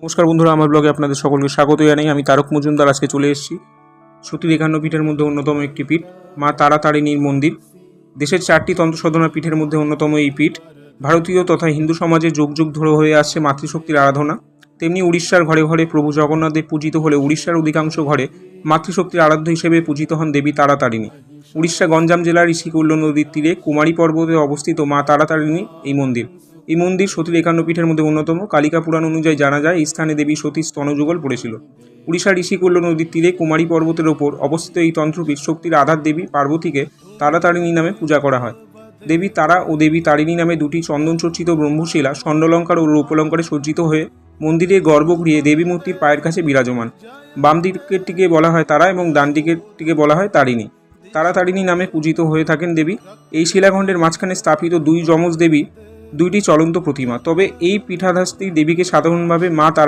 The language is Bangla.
নমস্কার বন্ধুরা, আমার ব্লগে আপনাদের সকলকে স্বাগত জানাই। আমি তারক মজুমদার আজকে চলে এসেছি সতী ৫১ পীঠের মধ্যে অন্যতম একটি পীঠ মা তারাতারিণীর মন্দির। দেশের ৪টি তন্ত্রসাধনা পীঠের মধ্যে অন্যতম এই পীঠ। ভারতীয় তথা হিন্দু সমাজে যুগ যুগ ধরে হয়ে আসছে মাতৃশক্তির আরাধনা। তেমনি উড়িষ্যার ঘরে ঘরে প্রভু জগন্নাথদেব পূজিত হলে উড়িষ্যার অধিকাংশ ঘরে মাতৃশক্তির আরাধ্য হিসেবে পূজিত হন দেবী তারাতারিণী। উড়িষ্যা গঞ্জাম জেলার ঋষিকুল্য নদীর তীরে কুমারী পর্বতে অবস্থিত মা তারাতারিণী এই মন্দির। এই মন্দির সতীর ৫১ পীঠের মধ্যে অন্যতম। কালিকা পুরাণ অনুযায়ী জানা যায় এই স্থানে দেবী সতীর স্তনযুগল পড়েছিল। উড়িষ্যার ঋষিকুল্য নদীর তীরে কুমারী পর্বতের ওপর অবস্থিত এই তন্ত্রপীঠ শক্তির আধার দেবী পার্বতীকে তারাতারিণী নামে পূজা করা হয়। দেবী তারা ও দেবী তারিণী নামে দুটি চন্দনচর্চিত ব্রহ্মশিলা স্বর্ণালঙ্কার ও রূপালঙ্কারে সজ্জিত হয়ে মন্দিরের গর্ভগৃহে দেবী মূর্তির পায়ের কাছে বিরাজমান। বাম দিকেরটিকে বলা হয় তারা এবং ডান দিকেরটিকে বলা হয় তারিণী। তারাতারিণী নামে পূজিত হয়ে থাকেন দেবী। এই শিলাখণ্ডের মাঝখানে স্থাপিত দুই যমজ দেবী দুইটি চলন্ত প্রতিমা। তবে এই পীঠাধাস্ত্রী দেবীকে সাধারণভাবে মা তারা